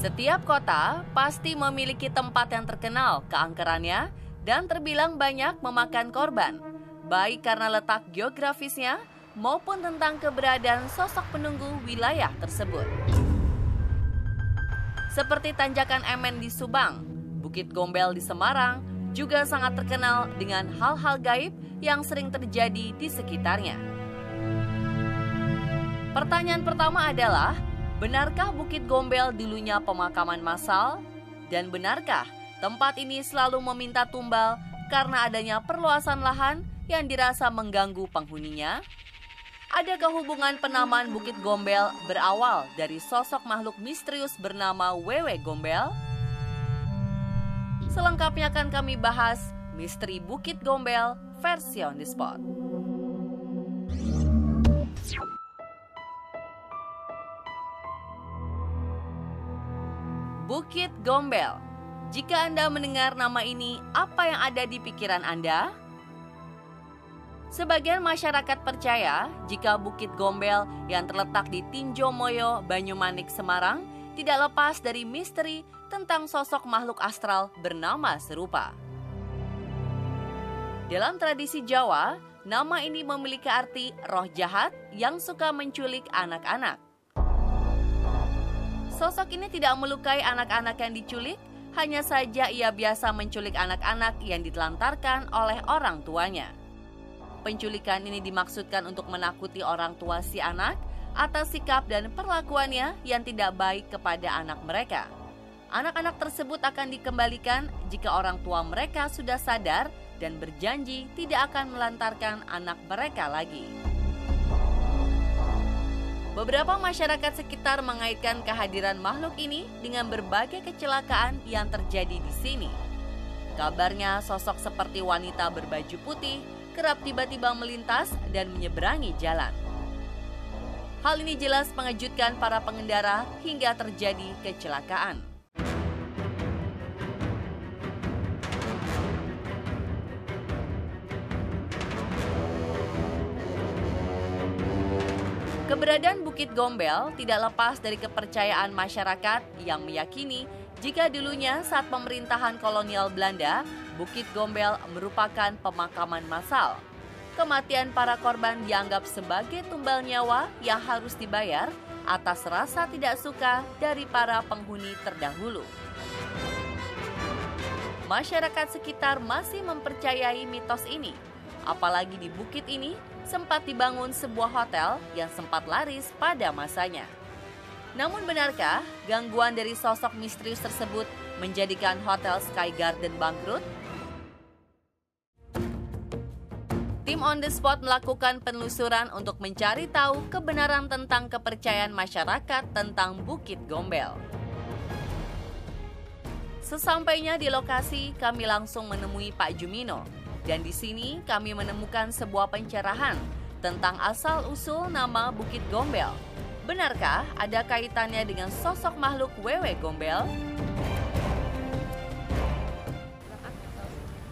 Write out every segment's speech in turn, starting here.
Setiap kota pasti memiliki tempat yang terkenal keangkerannya dan terbilang banyak memakan korban, baik karena letak geografisnya maupun tentang keberadaan sosok penunggu wilayah tersebut. Seperti Tanjakan Emen di Subang, Bukit Gombel di Semarang juga sangat terkenal dengan hal-hal gaib yang sering terjadi di sekitarnya. Pertanyaan pertama adalah, benarkah Bukit Gombel dulunya pemakaman massal? Dan benarkah tempat ini selalu meminta tumbal karena adanya perluasan lahan yang dirasa mengganggu penghuninya? Adakah hubungan penamaan Bukit Gombel berawal dari sosok makhluk misterius bernama Wewe Gombel? Selengkapnya akan kami bahas Misteri Bukit Gombel versi On The Spot. Bukit Gombel. Jika Anda mendengar nama ini, apa yang ada di pikiran Anda? Sebagian masyarakat percaya jika Bukit Gombel yang terletak di Tinjomoyo, Banyumanik, Semarang tidak lepas dari misteri tentang sosok makhluk astral bernama serupa. Dalam tradisi Jawa, nama ini memiliki arti roh jahat yang suka menculik anak-anak. Sosok ini tidak melukai anak-anak yang diculik, hanya saja ia biasa menculik anak-anak yang ditelantarkan oleh orang tuanya. Penculikan ini dimaksudkan untuk menakuti orang tua si anak atas sikap dan perlakuannya yang tidak baik kepada anak mereka. Anak-anak tersebut akan dikembalikan jika orang tua mereka sudah sadar dan berjanji tidak akan melantarkan anak mereka lagi. Beberapa masyarakat sekitar mengaitkan kehadiran makhluk ini dengan berbagai kecelakaan yang terjadi di sini. Kabarnya sosok seperti wanita berbaju putih kerap tiba-tiba melintas dan menyeberangi jalan. Hal ini jelas mengejutkan para pengendara hingga terjadi kecelakaan. Keberadaan Bukit Gombel tidak lepas dari kepercayaan masyarakat yang meyakini jika dulunya saat pemerintahan kolonial Belanda, Bukit Gombel merupakan pemakaman massal. Kematian para korban dianggap sebagai tumbal nyawa yang harus dibayar atas rasa tidak suka dari para penghuni terdahulu. Masyarakat sekitar masih mempercayai mitos ini. Apalagi di bukit ini sempat dibangun sebuah hotel yang sempat laris pada masanya. Namun benarkah gangguan dari sosok misterius tersebut menjadikan Hotel Sky Garden bangkrut? Tim On The Spot melakukan penelusuran untuk mencari tahu kebenaran tentang kepercayaan masyarakat tentang Bukit Gombel. Sesampainya di lokasi, kami langsung menemui Pak Jumino. Dan di sini kami menemukan sebuah pencerahan tentang asal-usul nama Bukit Gombel. Benarkah ada kaitannya dengan sosok makhluk Wewe Gombel?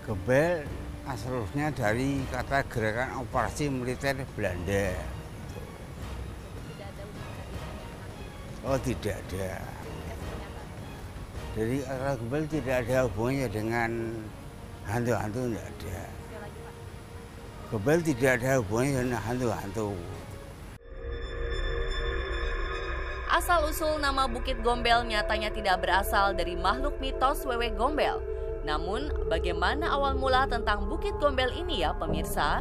Gombel asal-usulnya dari kata gerakan operasi militer Belanda. Oh, tidak ada. Jadi kata Gombel tidak ada hubungannya dengan hantu-hantu, tidak ada. Gombel tidak ada hubungannya dengan hantu-hantu. Asal-usul nama Bukit Gombel nyatanya tidak berasal dari makhluk mitos Wewe Gombel. Namun, bagaimana awal mula tentang Bukit Gombel ini ya pemirsa?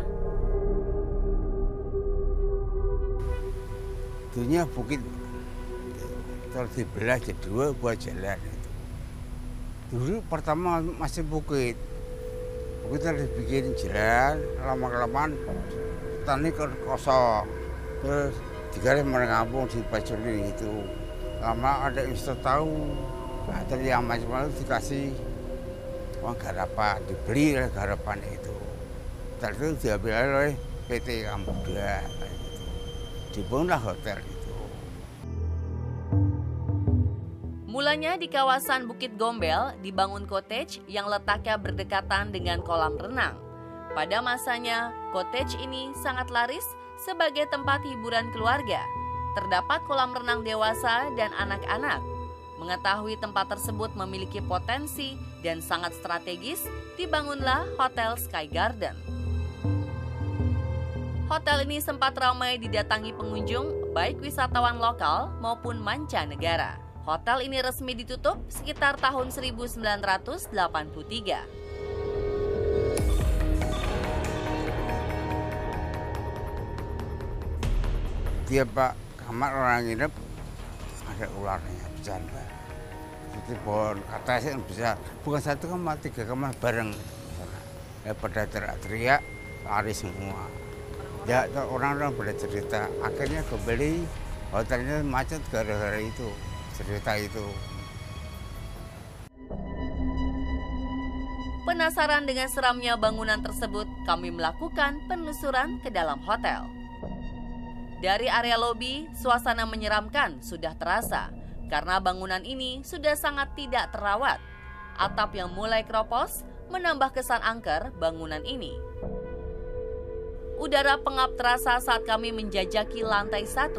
Dulunya bukit terus dibelah jadi dua buat jalan itu. Dulu pertama masih bukit. Bukit terus dibikin jalan, lama-kelamaan tanah kosong. Terus digaris merekampung di Paculin itu. Lama ada yang tahu, terus yang macam-macam dikasih uang garapan, dibeli oleh garapan itu. Terus itu diambil oleh PT Kamboja, gitu. Dibangunlah hotel itu. Mulanya di kawasan Bukit Gombel dibangun cottage yang letaknya berdekatan dengan kolam renang. Pada masanya, cottage ini sangat laris sebagai tempat hiburan keluarga. Terdapat kolam renang dewasa dan anak-anak. Mengetahui tempat tersebut memiliki potensi dan sangat strategis, dibangunlah Hotel Sky Garden. Hotel ini sempat ramai didatangi pengunjung, baik wisatawan lokal maupun mancanegara. Hotel ini resmi ditutup sekitar tahun 1983. Tiap kamar orang nginep ada ularnya, bercanda. Itu pohon atasnya besar, bukan satu kamar, 3 kamar bareng. Ya pada teriak-teriak, lari semua. Ya orang-orang pada cerita, akhirnya kembali hotelnya macet gara-gara itu, cerita itu. Penasaran dengan seramnya bangunan tersebut, kami melakukan penelusuran ke dalam hotel. Dari area lobi, suasana menyeramkan sudah terasa karena bangunan ini sudah sangat tidak terawat. Atap yang mulai keropos menambah kesan angker bangunan ini. Udara pengap terasa saat kami menjajaki lantai 1.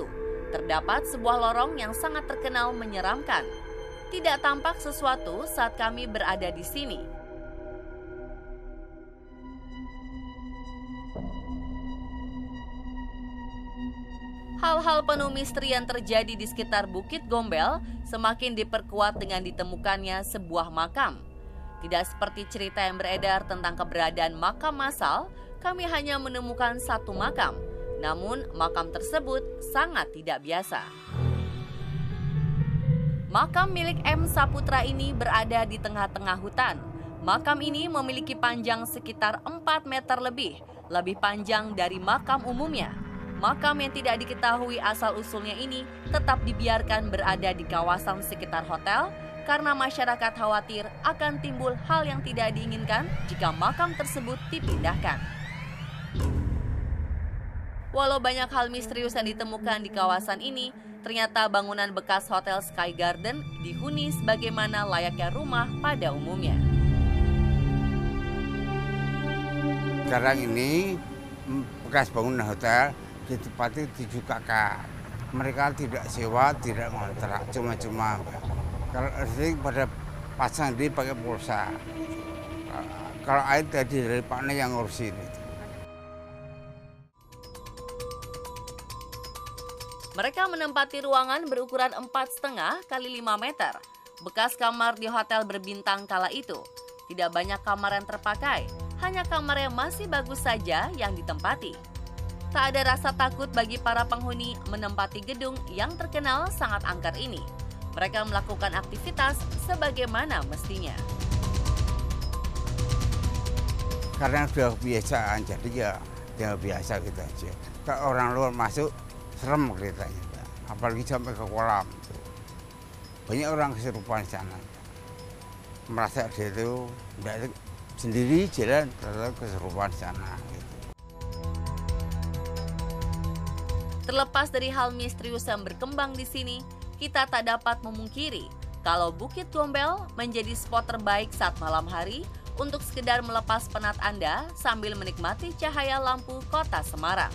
Terdapat sebuah lorong yang sangat terkenal menyeramkan. Tidak tampak sesuatu saat kami berada di sini. Hal-hal penuh misteri yang terjadi di sekitar Bukit Gombel semakin diperkuat dengan ditemukannya sebuah makam. Tidak seperti cerita yang beredar tentang keberadaan makam massal, kami hanya menemukan satu makam. Namun, makam tersebut sangat tidak biasa. Makam milik M. Saputra ini berada di tengah-tengah hutan. Makam ini memiliki panjang sekitar 4 meter lebih panjang dari makam umumnya. Makam yang tidak diketahui asal-usulnya ini tetap dibiarkan berada di kawasan sekitar hotel karena masyarakat khawatir akan timbul hal yang tidak diinginkan jika makam tersebut dipindahkan. Walau banyak hal misterius yang ditemukan di kawasan ini, ternyata bangunan bekas Hotel Sky Garden dihuni sebagaimana layaknya rumah pada umumnya. Sekarang ini bekas bangunan hotel ditempati 7 kakak. Mereka tidak sewa, tidak ngontrak, cuma-cuma. Kalau sering pada pasang di pakai pulsa. Kalau air tadi dari Pak Ne yang ngurusin itu. Mereka menempati ruangan berukuran 4,5 x 5 meter. Bekas kamar di hotel berbintang kala itu. Tidak banyak kamar yang terpakai, hanya kamar yang masih bagus saja yang ditempati. Tak ada rasa takut bagi para penghuni menempati gedung yang terkenal sangat angker ini. Mereka melakukan aktivitas sebagaimana mestinya. Karena sudah kebiasaan, jadi ya biasa gitu aja. Kalau orang luar masuk, serem kelihatannya. Apalagi sampai ke kolam. Banyak orang kesurupan di sana. Merasa dia itu sendiri jalan, terus kesurupan di sana. Terlepas dari hal misterius yang berkembang di sini, kita tak dapat memungkiri kalau Bukit Gombel menjadi spot terbaik saat malam hari untuk sekedar melepas penat Anda sambil menikmati cahaya lampu kota Semarang.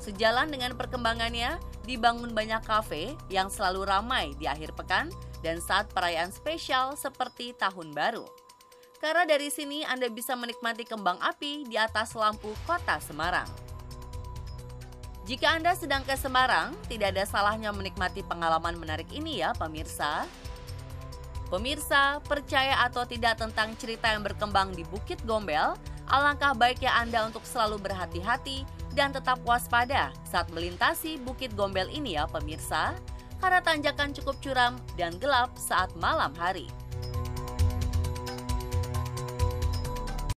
Sejalan dengan perkembangannya, dibangun banyak kafe yang selalu ramai di akhir pekan dan saat perayaan spesial seperti Tahun Baru. Karena dari sini Anda bisa menikmati kembang api di atas lampu kota Semarang. Jika Anda sedang ke Semarang, tidak ada salahnya menikmati pengalaman menarik ini ya pemirsa. Pemirsa, percaya atau tidak tentang cerita yang berkembang di Bukit Gombel, alangkah baiknya Anda untuk selalu berhati-hati dan tetap waspada saat melintasi Bukit Gombel ini ya pemirsa, karena tanjakan cukup curam dan gelap saat malam hari.